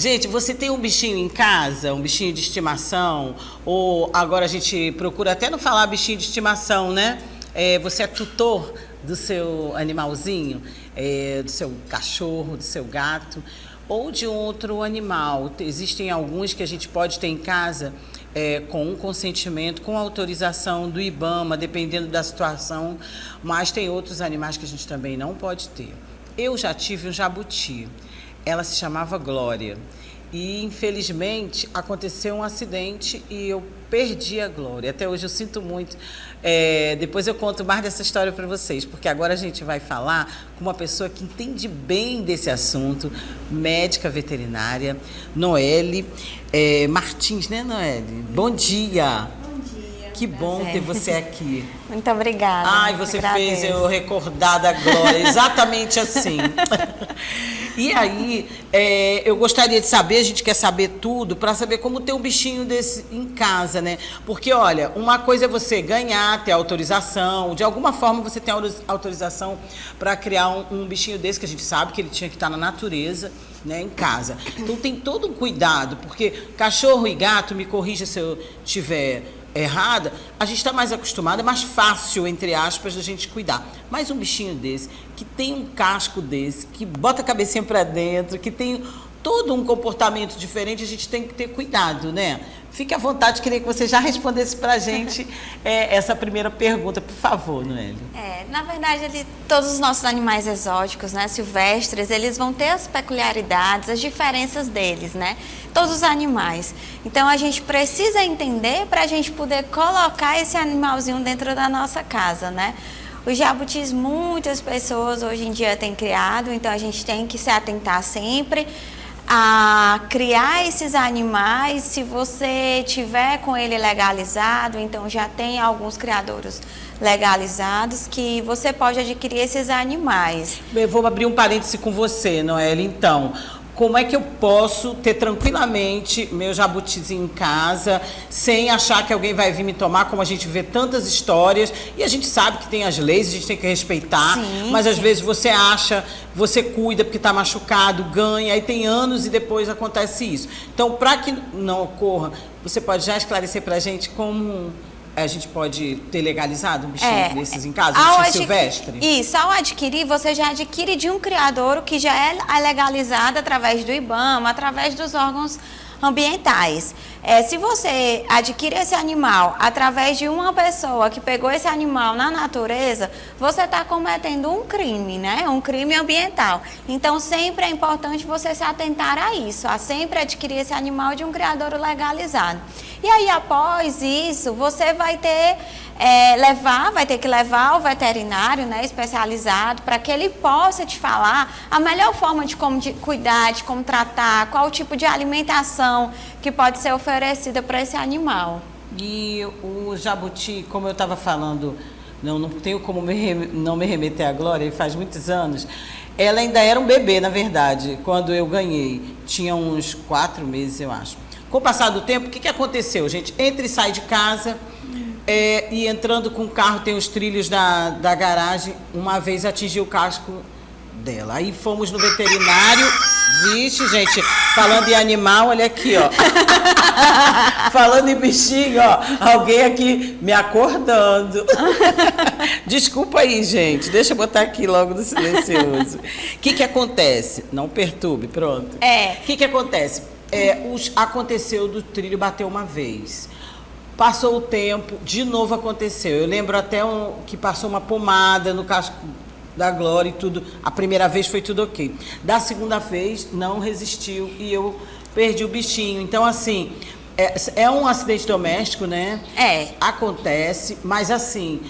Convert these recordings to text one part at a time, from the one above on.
Gente, você tem um bichinho em casa, um bichinho de estimação? Ou agora a gente procura até não falar bichinho de estimação, né? Você é tutor do seu animalzinho, do seu cachorro, do seu gato, ou de outro animal. Existem alguns que a gente pode ter em casa com um consentimento, com autorização do IBAMA, dependendo da situação, mas tem outros animais que a gente também não pode ter. Eu já tive um jabuti, ela se chamava Glória. E, infelizmente, aconteceu um acidente e eu perdi a Glória. Até hoje eu sinto muito. Depois eu conto mais dessa história para vocês, porque agora a gente vai falar com uma pessoa que entende bem desse assunto, médica veterinária, Noelle Martins, né, Noelle? Bom dia. Que bom ter você aqui. Muito obrigada. Ai, você fez eu recordar da Glória, exatamente assim. E aí, eu gostaria de saber, a gente quer saber tudo, para saber como ter um bichinho desse em casa, né? Porque, olha, uma coisa é você ganhar, ter autorização, de alguma forma você tem autorização para criar um bichinho desse, que a gente sabe que ele tinha que estar na natureza, né, em casa. Então tem todo um cuidado, porque cachorro e gato, me corrija se eu tiver errada, a gente está mais acostumado, é mais fácil, entre aspas, da gente cuidar. Mas um bichinho desse, que tem um casco desse, que bota a cabecinha para dentro, que tem todo um comportamento diferente, a gente tem que ter cuidado, né? Fique à vontade, queria que você já respondesse para a gente essa primeira pergunta, por favor, Noelle. Na verdade, todos os nossos animais exóticos, né, silvestres, eles vão ter as peculiaridades, as diferenças deles, né? Todos os animais. Então, a gente precisa entender para a gente poder colocar esse animalzinho dentro da nossa casa, né? Os jabutis, muitas pessoas hoje em dia têm criado, então a gente tem que se atentar sempre a criar esses animais. Se você tiver com ele legalizado, então já tem alguns criadouros legalizados que você pode adquirir esses animais. Eu vou abrir um parêntese com você, Noelle, então. Como é que eu posso ter tranquilamente meu jabutizinho em casa, sem achar que alguém vai vir me tomar, como a gente vê tantas histórias, e a gente sabe que tem as leis, a gente tem que respeitar, mas às vezes você acha, você cuida porque está machucado, ganha, aí tem anos e depois acontece isso. Então, para que não ocorra, você pode já esclarecer para a gente como a gente pode ter legalizado um bichinho desses em casa, um bichinho silvestre? Isso, ao adquirir, você já adquire de um criadouro que já é legalizado através do IBAMA, através dos órgãos ambientais. Se você adquire esse animal através de uma pessoa que pegou esse animal na natureza, você está cometendo um crime, né? Um crime ambiental. Então, sempre é importante você se atentar a isso, a sempre adquirir esse animal de um criadouro legalizado. E aí, após isso, você vai ter vai ter que levar o veterinário, né, especializado, para que ele possa te falar a melhor forma de como cuidar, de como tratar, qual o tipo de alimentação que pode ser oferecida para esse animal. E o jabuti, como eu estava falando, não tenho como não me remeter à Glória, ele faz muitos anos. Ela ainda era um bebê, na verdade, quando eu ganhei. Tinha uns 4 meses, eu acho. Com o passar do tempo, o que aconteceu, gente? Entra e sai de casa, e entrando com o carro, tem os trilhos da garagem, uma vez atingiu o casco dela. Aí fomos no veterinário, vixe, gente, falando em animal, olha aqui, ó. Falando em bichinho, ó, alguém aqui me acordando. Desculpa aí, gente, deixa eu botar aqui logo no silencioso. O que acontece? Não perturbe, pronto. O que acontece? Aconteceu do trilho, bateu uma vez. Passou o tempo, de novo aconteceu. Eu lembro até que passou uma pomada no casco da Glória e tudo. A primeira vez foi tudo ok. Da segunda vez, não resistiu e eu perdi o bichinho. Então, assim, é um acidente doméstico, né? Acontece, mas assim,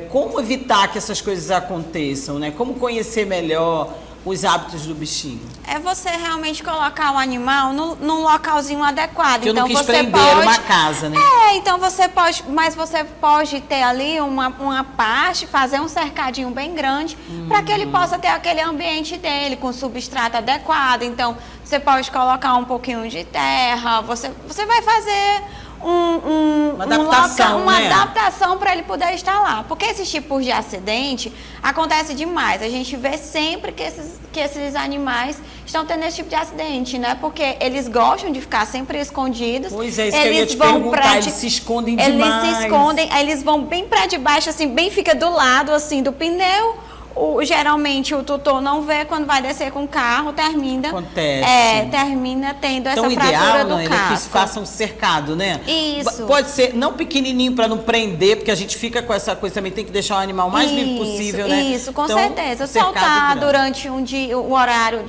como evitar que essas coisas aconteçam, né? Como conhecer melhor os hábitos do bichinho? É você realmente colocar o animal num localzinho adequado. Que eu então não quis você prender uma casa, né? Então você pode, mas você pode ter ali uma parte, fazer um cercadinho bem grande, para que ele possa ter aquele ambiente dele, com substrato adequado. Então, você pode colocar um pouquinho de terra, você vai fazer Uma adaptação, uma né? adaptação para ele poder estar lá. Porque esses tipos de acidente acontece demais. A gente vê sempre que esses animais estão tendo esse tipo de acidente, né? Porque eles gostam de ficar sempre escondidos. Pois é, isso que eu ia te perguntar, eles se escondem demais. Eles se escondem, aí eles vão bem para debaixo, assim, bem fica do lado, assim, do pneu. Geralmente o tutor não vê, quando vai descer com o carro, termina tendo essa fratura do casco. É que se faça um cercado, né? Isso. Pode ser não pequenininho para não prender, porque a gente fica com essa coisa também, tem que deixar o animal o mais livre possível, né? Isso, com então, certeza. Soltar durante um dia, um horário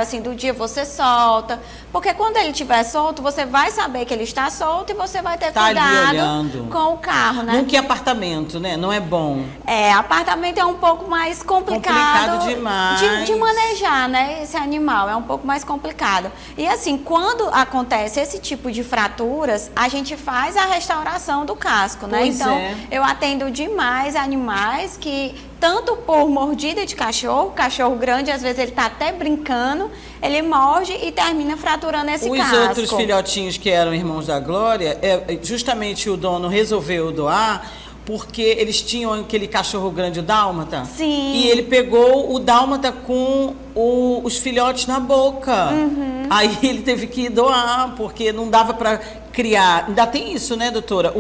assim do dia, você solta. Porque quando ele estiver solto, você vai saber que ele está solto e você vai ter cuidado com o carro, né? Nunca é apartamento, né? Não é bom. Apartamento é um pouco mais complicado demais. De manejar, né? Esse animal é um pouco mais complicado. E assim, quando acontece esse tipo de fraturas, a gente faz a restauração do casco, né? Então, eu atendo demais animais que, tanto por mordida de cachorro grande, às vezes ele tá até brincando, ele morde e termina fraturando esse casco. Os outros filhotinhos que eram irmãos da Glória, justamente o dono resolveu doar, porque eles tinham aquele cachorro grande, o dálmata. Sim. E ele pegou o dálmata com os filhotes na boca. Aí ele teve que doar, porque não dava para criar. Ainda tem isso, né, doutora?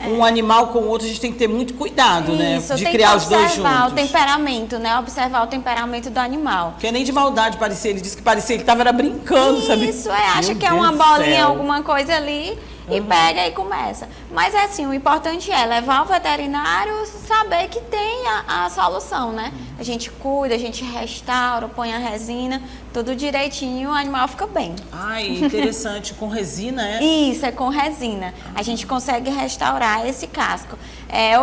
Um animal com o outro, a gente tem que ter muito cuidado, né? De criar os dois juntos. Observar o temperamento, né? Observar o temperamento do animal. Porque nem de maldade parecia. Ele disse que parecia que ele estava brincando, sabe? Isso, acha que é uma bolinha, alguma coisa ali. E pega e começa. Mas assim, o importante é levar o veterinário, saber que tem a solução, né? A gente cuida, a gente restaura, põe a resina, tudo direitinho, o animal fica bem. Ai, interessante. Com resina, é? Isso, é com resina. A gente consegue restaurar esse casco.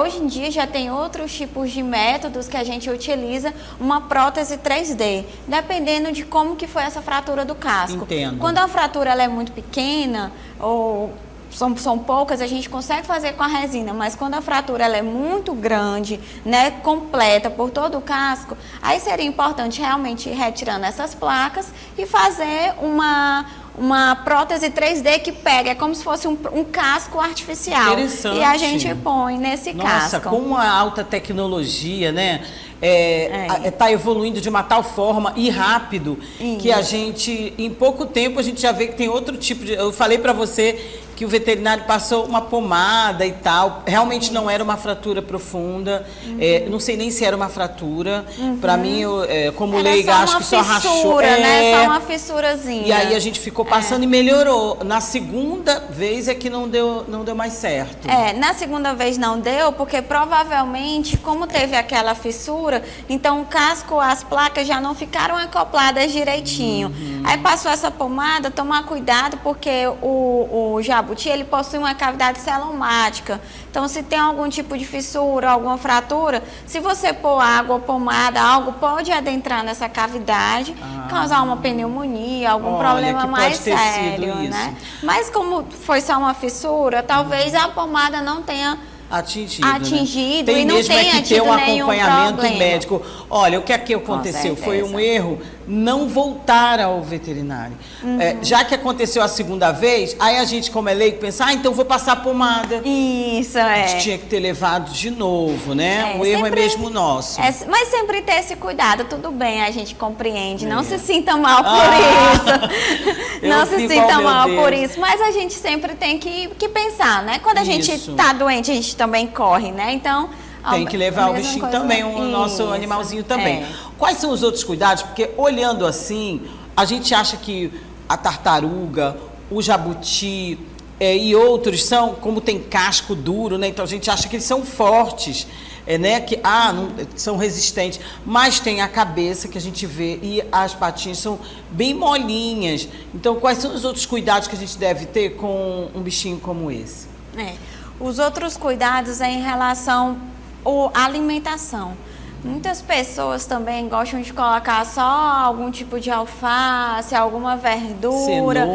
Hoje em dia já tem outros tipos de métodos que a gente utiliza, uma prótese 3D, dependendo de como que foi essa fratura do casco. Entendo. Quando a fratura ela é muito pequena, ou são poucas, a gente consegue fazer com a resina, mas quando a fratura ela é muito grande, né, completa por todo o casco, aí seria importante realmente ir retirando essas placas e fazer uma prótese 3D que pega, é como se fosse um casco artificial. Interessante. E a gente põe nesse casco. Nossa, com a alta tecnologia, né? Está evoluindo de uma tal forma e rápido que a gente, em pouco tempo, a gente já vê que tem outro tipo de... Eu falei para você que o veterinário passou uma pomada e tal. Realmente não era uma fratura profunda. Não sei nem se era uma fratura. Para mim, como leiga, acho que só rachou. Né? Só uma fissurazinha. E aí a gente ficou passando e melhorou. Na segunda vez é que não deu mais certo. Na segunda vez não deu, porque provavelmente, como teve aquela fissura, então o casco, as placas já não ficaram acopladas direitinho. Aí passou essa pomada, tomar cuidado, porque o jabuti, ele possui uma cavidade celomática. Então, se tem algum tipo de fissura, alguma fratura, se você pôr água ou pomada, algo pode adentrar nessa cavidade, causar uma pneumonia, algum problema mais sério, né? Mas como foi só uma fissura, talvez a pomada não tenha atingido né? E não tenha que ter um nenhum acompanhamento problema. médico. Olha, o que aconteceu? Foi um erro não voltar ao veterinário. Já que aconteceu a segunda vez, aí a gente, como é leigo, pensa, então vou passar a pomada. Isso, A gente tinha que ter levado de novo, né? O erro é mesmo nosso. Mas sempre ter esse cuidado, tudo bem, a gente compreende. Não se sinta mal por isso. Não se sinta mal por isso. Mas a gente sempre tem que pensar, né? Quando a gente está doente, a gente também corre, né? Então... Tem que levar o bichinho também, o nosso animalzinho também. Quais são os outros cuidados? Porque olhando assim, a gente acha que a tartaruga, o jabuti e outros são, como tem casco duro, né? Então a gente acha que eles são fortes, né? Que são resistentes. Mas tem a cabeça que a gente vê e as patinhas são bem molinhas. Então quais são os outros cuidados que a gente deve ter com um bichinho como esse? Os outros cuidados em relação à alimentação. Muitas pessoas também gostam de colocar só algum tipo de alface, alguma verdura,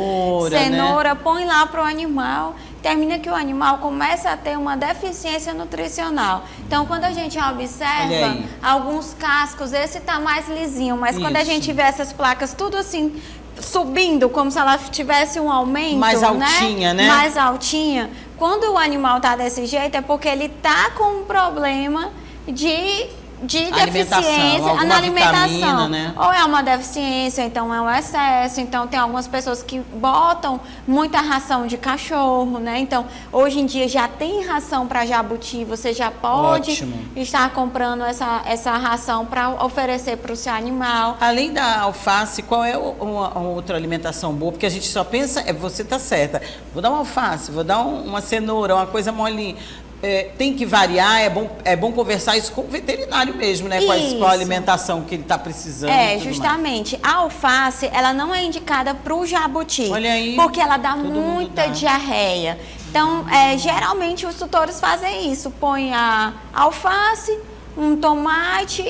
cenoura, né? Põe lá para o animal, termina que o animal começa a ter uma deficiência nutricional. Então, quando a gente observa alguns cascos, esse está mais lisinho, mas quando a gente vê essas placas tudo assim, subindo, como se ela tivesse um aumento, mais altinha, né? Mais altinha. Quando o animal está desse jeito, é porque ele está com um problema de deficiência na alimentação. Vitamina, né? Ou é uma deficiência, então é um excesso. Então, tem algumas pessoas que botam muita ração de cachorro, né? Então, hoje em dia já tem ração para jabuti, você já pode estar comprando essa ração para oferecer para o seu animal. Além da alface, qual é uma outra alimentação boa? Porque a gente só pensa, você tá certa, vou dar uma alface, vou dar uma cenoura, uma coisa molinha. Tem que variar, é bom conversar isso com o veterinário mesmo, né? Com a alimentação que ele está precisando. Justamente. A alface, ela não é indicada para o jabuti. Olha aí. Porque ela dá muita diarreia. Então, geralmente os tutores fazem isso. Põe a alface, um tomate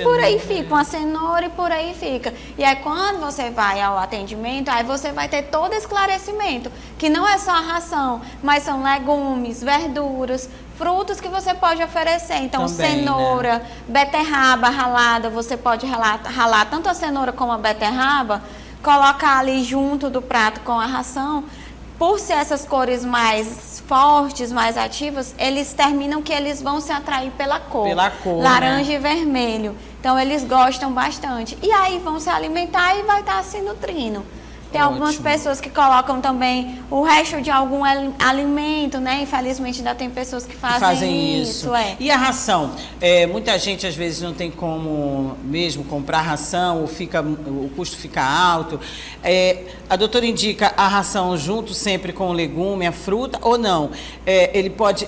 por aí fica, uma cenoura e por aí fica. E aí quando você vai ao atendimento, aí você vai ter todo esclarecimento, que não é só a ração, mas são legumes, verduras, frutos que você pode oferecer. Então também, cenoura, beterraba ralada, você pode ralar tanto a cenoura como a beterraba, colocar ali junto do prato com a ração. Por ser essas cores mais fortes, mais ativas, eles terminam que eles vão se atrair pela cor. Laranja e vermelho. Então, eles gostam bastante. E aí, vão se alimentar e vai estar se nutrindo. Tem algumas pessoas que colocam também o resto de algum alimento, né? Infelizmente, ainda tem pessoas que fazem isso. E a ração? Muita gente, às vezes, não tem como mesmo comprar ração, ou o custo fica alto. A doutora indica a ração junto sempre com o legume, a fruta, ou não?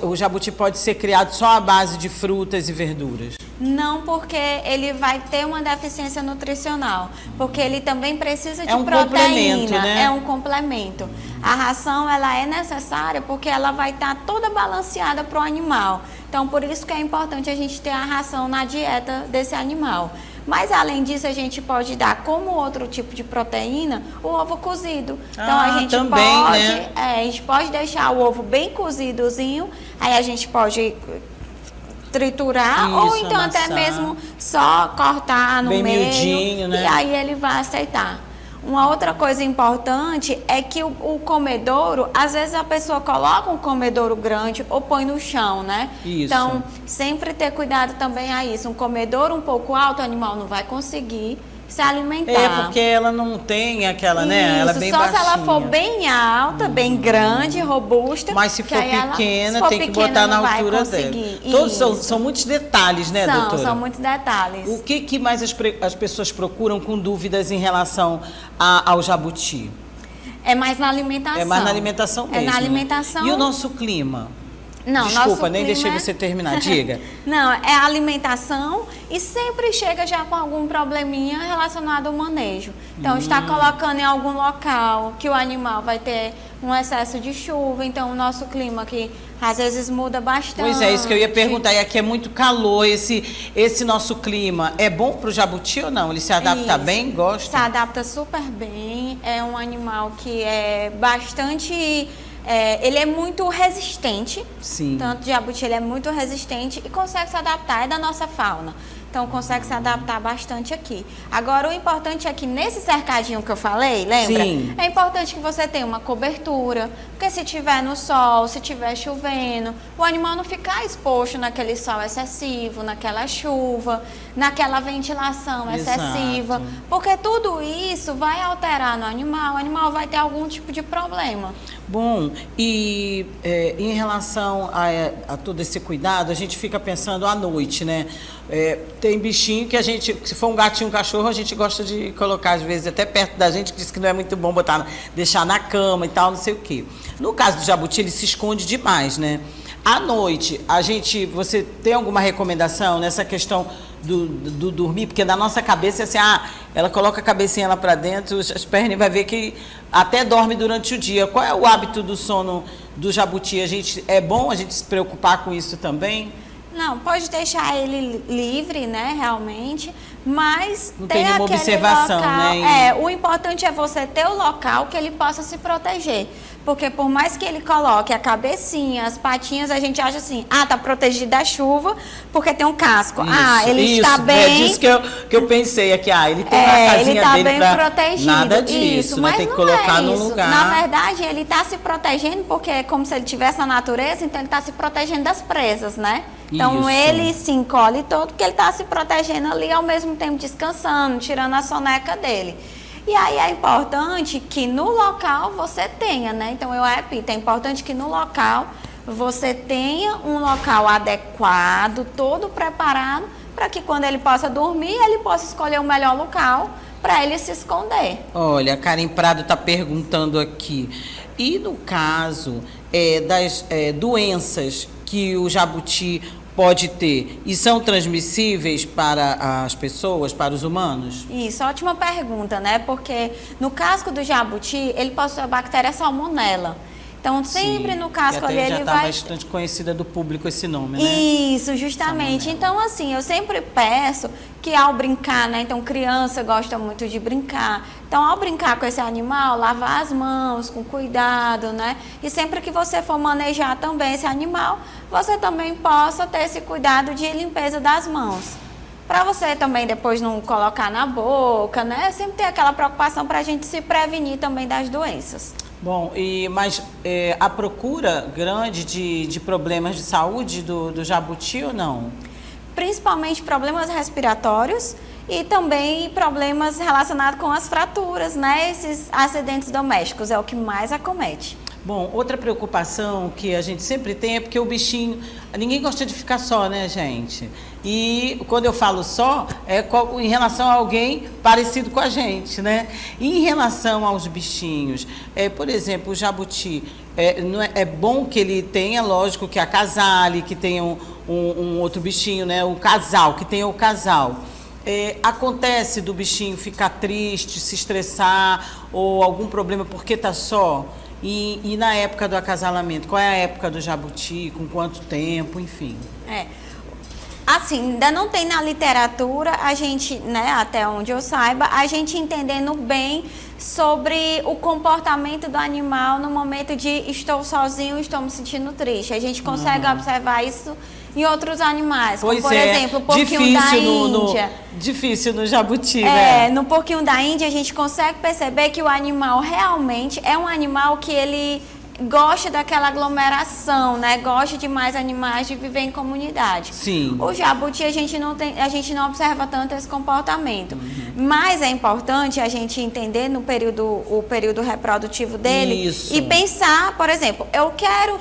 O jabuti pode ser criado só à base de frutas e verduras? Não, porque ele vai ter uma deficiência nutricional, porque ele também precisa de proteína, né? É um complemento. A ração, ela é necessária porque ela vai estar toda balanceada para o animal. Então, por isso que é importante a gente ter a ração na dieta desse animal. Mas, além disso, a gente pode dar como outro tipo de proteína o ovo cozido. Então, a gente pode deixar o ovo bem cozidozinho, aí a gente pode triturar, ou então amassar, até mesmo só cortar no meio, miudinho, né? E aí ele vai aceitar. Uma outra coisa importante é que o comedouro, às vezes a pessoa coloca um comedouro grande ou põe no chão, né? Isso. Então, sempre ter cuidado também a isso. Um comedouro um pouco alto, o animal não vai conseguir se alimentar. Porque ela não tem aquela, né? Ela é bem baixinha. Só se ela for bem alta, bem grande, robusta. Mas se for pequena, tem que botar na altura dela. Todos são muitos detalhes, né, doutora? São muitos detalhes. O que mais as pessoas procuram com dúvidas em relação ao jabuti? É mais na alimentação. É mais na alimentação mesmo. É na alimentação. E o nosso clima? Não, desculpa, nem deixei você terminar, diga. Não, é a alimentação e sempre chega já com algum probleminha relacionado ao manejo. Então, está colocando em algum local que o animal vai ter um excesso de chuva, então o nosso clima que às vezes muda bastante. Pois é, isso que eu ia perguntar, e aqui é muito calor, esse nosso clima, é bom para o jabuti ou não? Ele se adapta bem, gosta? Se adapta super bem, é um animal que é bastante... ele é muito resistente. Sim. Tanto o jabuti ele é muito resistente e consegue se adaptar, é da nossa fauna. Então consegue se adaptar bastante aqui. Agora o importante é que nesse cercadinho que eu falei, lembra? Sim. É importante que você tenha uma cobertura, porque se tiver no sol, se tiver chovendo, o animal não ficar exposto naquele sol excessivo, naquela chuva, naquela ventilação excessiva. Exato. Porque tudo isso vai alterar no animal, o animal vai ter algum tipo de problema. Bom, e em relação a todo esse cuidado, a gente fica pensando à noite, né? Tem bichinho que se for um gatinho, um cachorro, a gente gosta de colocar, às vezes, até perto da gente, que diz que não é muito bom deixar na cama e tal, não sei o quê. No caso do jabuti, ele se esconde demais, né? À noite, você tem alguma recomendação nessa questão do dormir? Porque na nossa cabeça é assim, ela coloca a cabecinha lá para dentro, as pernas, vai ver que até dorme durante o dia. Qual é o hábito do sono do jabuti? É bom a gente se preocupar com isso também? Não, pode deixar ele livre, né, realmente, mas não tem nenhuma observação, local, né? o importante é você ter o local que ele possa se proteger. porque por mais que ele coloque a cabecinha, as patinhas, a gente acha assim, tá protegido da chuva porque tem um casco. Ele está bem... É disso que eu pensei aqui, ele tem uma casinha ele tá dele bem pra... protegido. Nada disso, né? Mas Tem que não colocar no isso. lugar. Na verdade, ele está se protegendo porque é como se ele tivesse na natureza, então ele está se protegendo das presas, né? Então Isso. ele se encolhe todo porque ele está se protegendo ali, ao mesmo tempo descansando, tirando a soneca dele. E aí é importante que no local você tenha, né? Então eu repito, é importante que no local você tenha um local adequado, todo preparado, para que quando ele possa dormir, ele possa escolher o melhor local para ele se esconder. Olha, a Karen Prado está perguntando aqui, e no caso das doenças que o jabuti pode ter, e são transmissíveis para as pessoas, para os humanos? Isso, ótima pergunta, né? Porque no casco do jabuti, ele possui a bactéria salmonela. Então, sempre no casco ali já ele tá vai... bastante conhecida do público esse nome, né? Isso, justamente. Salmonela. Então, assim, eu sempre peço que ao brincar, né? Então, criança gosta muito de brincar. Então, ao brincar com esse animal, lavar as mãos com cuidado, né? E sempre que você for manejar também esse animal, você também possa ter esse cuidado de limpeza das mãos. Para você também depois não colocar na boca, né? Sempre ter aquela preocupação para a gente se prevenir também das doenças. Bom, mas a procura grande de problemas de saúde do jabuti ou não? Principalmente problemas respiratórios e também problemas relacionados com as fraturas, né? Esses acidentes domésticos é o que mais acomete. Bom, outra preocupação que a gente sempre tem é porque o bichinho... Ninguém gosta de ficar só, né, gente? E quando eu falo só, em relação a alguém parecido com a gente, né? E em relação aos bichinhos, por exemplo, o jabuti, é bom que ele tenha, lógico, que acasale, que tenha um outro bichinho, né? O casal, que tenha o casal. Acontece do bichinho ficar triste, se estressar ou algum problema porque tá só? E na época do acasalamento, qual é a época do jabuti, com quanto tempo, enfim? Assim, ainda não tem na literatura, a gente, né, até onde eu saiba, a gente entendendo bem sobre o comportamento do animal no momento de estou sozinho, estou me sentindo triste. A gente consegue observar isso em outros animais, como por exemplo, o porquinho da Índia. Difícil no jabuti, né? No porquinho da Índia a gente consegue perceber que o animal realmente é um animal que ele gosta daquela aglomeração, né? Gosta de mais animais, de viver em comunidade. Sim. O jabuti a gente não observa tanto esse comportamento. Mas é importante a gente entender o período reprodutivo dele. Isso. E pensar, por exemplo, eu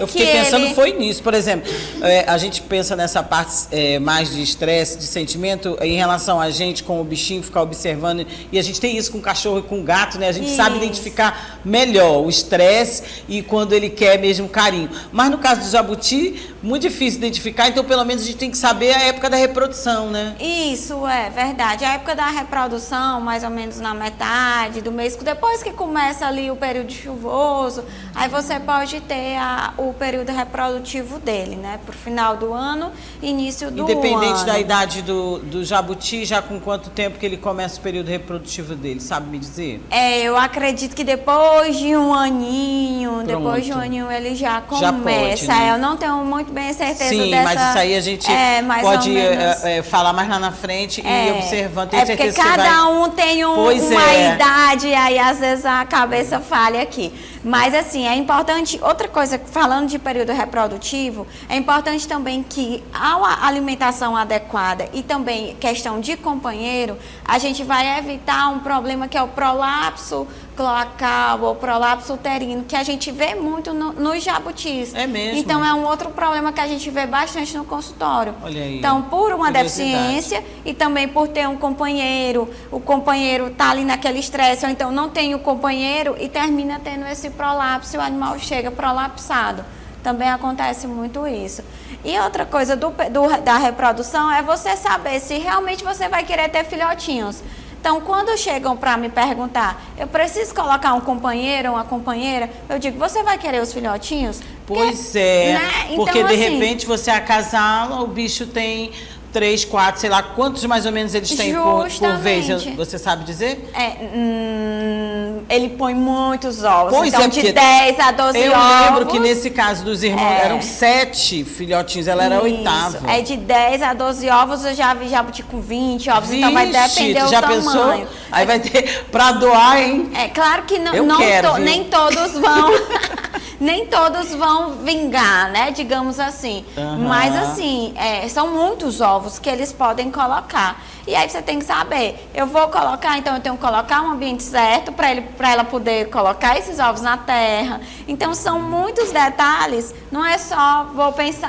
fiquei pensando foi nisso, por exemplo, a gente pensa nessa parte mais de estresse, de sentimento, em relação a gente com o bichinho, ficar observando, e a gente tem isso com o cachorro e com o gato, né? A gente sabe identificar melhor o estresse e quando ele quer mesmo carinho. Mas no caso do jabuti, muito difícil identificar, então pelo menos a gente tem que saber a época da reprodução, né? Isso, é verdade. A época da reprodução, mais ou menos na metade do mês, depois que começa ali o período chuvoso, aí você pode ter o período reprodutivo dele, né? Pro final do ano, início do ano. Independente da idade do jabuti, já com quanto tempo que ele começa o período reprodutivo dele, sabe me dizer? Eu acredito que depois de um aninho, ele já começa. Já pode, né? Eu não tenho muito bem a certeza Sim, dessa... mas isso aí a gente pode falar mais lá na frente e observando. Tenho porque certeza cada um tem uma idade, e aí às vezes a cabeça falha aqui. Mas assim, é importante, outra coisa, falando de período reprodutivo, é importante também que a alimentação adequada e também questão de companheiro, a gente vai evitar um problema que é o prolapso cloacal ou prolapso uterino, que a gente vê muito nos jabutis. É mesmo? Então é um outro problema que a gente vê bastante no consultório. Olha aí. Então, por uma deficiência e também por ter um companheiro, o companheiro tá ali naquele estresse, ou então não tem o companheiro e termina tendo esse prolapso e o animal chega prolapsado. Também acontece muito isso. E outra coisa da reprodução é você saber se realmente você vai querer ter filhotinhos. Então, quando chegam para me perguntar, eu preciso colocar um companheiro ou uma companheira, eu digo, você vai querer os filhotinhos? Pois é, né? Então, porque de assim, repente você acasala, o bicho tem 3, 4, sei lá, quantos mais ou menos eles têm por vez, você sabe dizer? ele põe muitos ovos. Pois então, é, de 10 a 12 eu ovos. lembro que nesse caso dos irmãos, eram 7 filhotinhos, ela era a oitava. É de 10 a 12 ovos, eu já vi jabuti com 20 ovos, então vai depender do já tamanho. Pensou? Aí vai ter pra doar, hein? É claro que nem todos vão... Nem todos vão vingar, né? Digamos assim. Mas assim, são muitos ovos que eles podem colocar. E aí você tem que saber, eu vou colocar, então eu tenho que colocar um ambiente certo para ela poder colocar esses ovos na terra. Então são muitos detalhes, não é só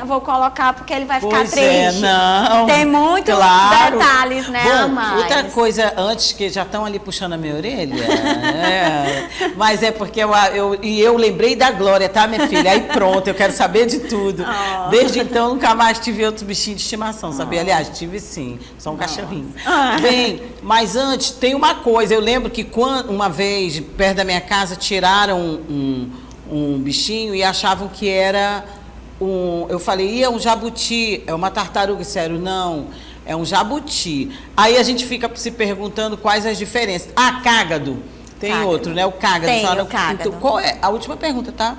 vou colocar porque ele vai ficar triste. Não. Tem muitos detalhes, né, Bom, outra coisa, antes que já estão ali puxando a minha orelha, mas é porque eu lembrei da Glória, tá, minha filha? Aí pronto, eu quero saber de tudo. Desde então, nunca mais tive outro bichinho de estimação, sabia? Aliás, tive sim, só um cachorrinho. Bem, mas antes, tem uma coisa, eu lembro que uma vez, perto da minha casa, tiraram um bichinho e achavam que era eu falei, é um jabuti, é uma tartaruga, sério, não, é um jabuti. Aí a gente fica se perguntando quais as diferenças. Cágado, tem outro, né, o cágado. Tem o cágado. Então, qual é? A última pergunta, tá?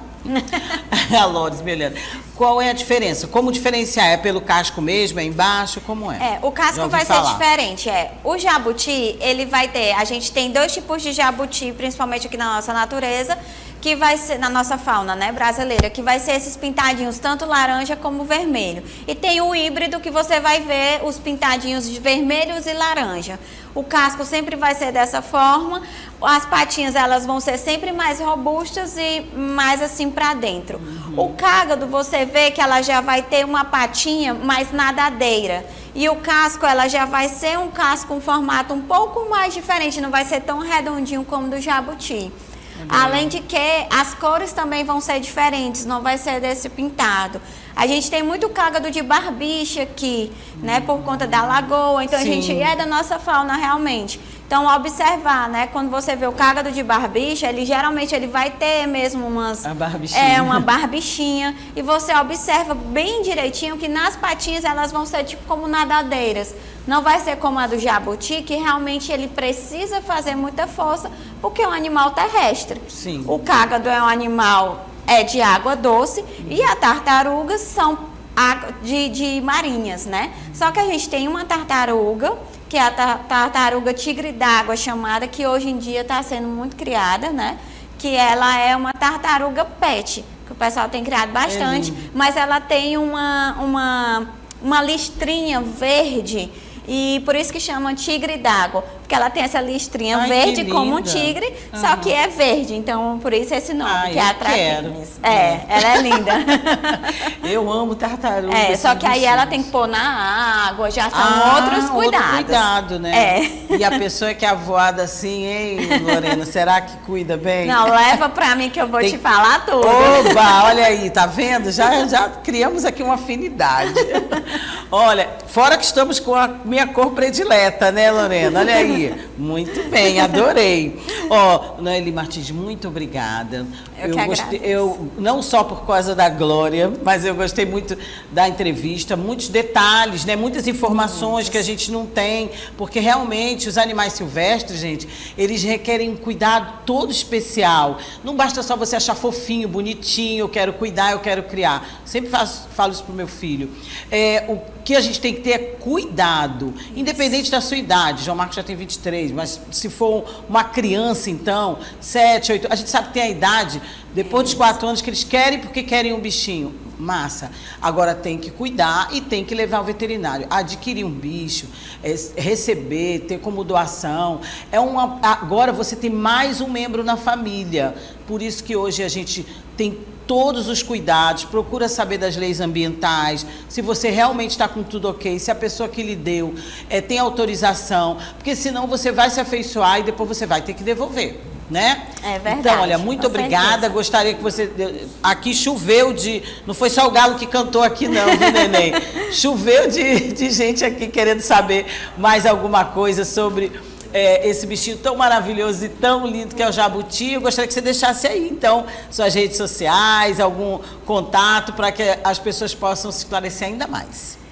A Lores, beleza. Qual é a diferença? Como diferenciar? É pelo casco mesmo? É embaixo? Como é? O casco vai ser diferente. O jabuti, ele vai ter... A gente tem 2 tipos de jabuti, principalmente aqui na nossa natureza, que vai ser na nossa fauna, né, brasileira, que vai ser esses pintadinhos, tanto laranja como vermelho. E tem o híbrido que você vai ver os pintadinhos de vermelhos e laranja. O casco sempre vai ser dessa forma, as patinhas elas vão ser sempre mais robustas e mais assim para dentro. O cágado, você vê que ela já vai ter uma patinha mais nadadeira. E o casco, ela já vai ser um casco com formato um pouco mais diferente, não vai ser tão redondinho como do jabuti. Além de que as cores também vão ser diferentes, não vai ser desse pintado. A gente tem muito cágado de barbicha aqui, né, por conta da lagoa, então a gente é da nossa fauna realmente. Então, observar, né, quando você vê o cágado de barbicha, geralmente ele vai ter mesmo uma barbichinha, e você observa bem direitinho que nas patinhas elas vão ser tipo como nadadeiras. Não vai ser como a do jabuti, que realmente ele precisa fazer muita força, porque é um animal terrestre. Sim. O cágado é um animal de água doce e as tartarugas são de marinhas, né? Só que a gente tem uma tartaruga, que é a tartaruga tigre d'água chamada, que hoje em dia está sendo muito criada, né? Que ela é uma tartaruga pet, que o pessoal tem criado bastante, mas ela tem uma listrinha verde, e por isso que chama tigre d'água, porque ela tem essa listrinha verde como um tigre, só que é verde, então por isso esse nome, que é a Traquinas. Ela é linda. Eu amo tartaruga. Só que aí ela tem que pôr na água, já são outros cuidados. Outro cuidado, né? E a pessoa que é avoada assim, hein, Lorena, será que cuida bem? Não, leva pra mim que eu vou te falar tudo. Oba, olha aí, tá vendo? Já criamos aqui uma afinidade. Olha, fora que estamos com a minha cor predileta, né, Lorena? Olha aí. Muito bem, adorei. Noeli Martins, muito obrigada. Eu não só por causa da Glória, mas eu gostei muito da entrevista, muitos detalhes, né? Muitas informações que a gente não tem, porque realmente os animais silvestres, gente, eles requerem um cuidado todo especial. Não basta só você achar fofinho, bonitinho, eu quero cuidar, eu quero criar. Sempre falo isso pro meu filho. O que a gente tem que ter é cuidado, independente da sua idade. João Marcos já tem 23, mas se for uma criança, então, 7, 8, a gente sabe que tem a idade, depois dos 4 anos, que eles querem porque querem um bichinho. Massa. Agora tem que cuidar e tem que levar ao veterinário. Adquirir um bicho, receber, ter como doação. Agora você tem mais um membro na família. Por isso que hoje a gente tem todos os cuidados, procura saber das leis ambientais, se você realmente está com tudo ok, se a pessoa que lhe deu tem autorização, porque senão você vai se afeiçoar e depois você vai ter que devolver, né? É verdade. Então, olha, muito obrigada, gostaria que você... Aqui choveu não foi só o galo que cantou aqui não, viu, neném? Choveu de gente aqui querendo saber mais alguma coisa sobre... esse bichinho tão maravilhoso e tão lindo que é o jabuti. Eu gostaria que você deixasse aí, então, suas redes sociais, algum contato para que as pessoas possam se esclarecer ainda mais.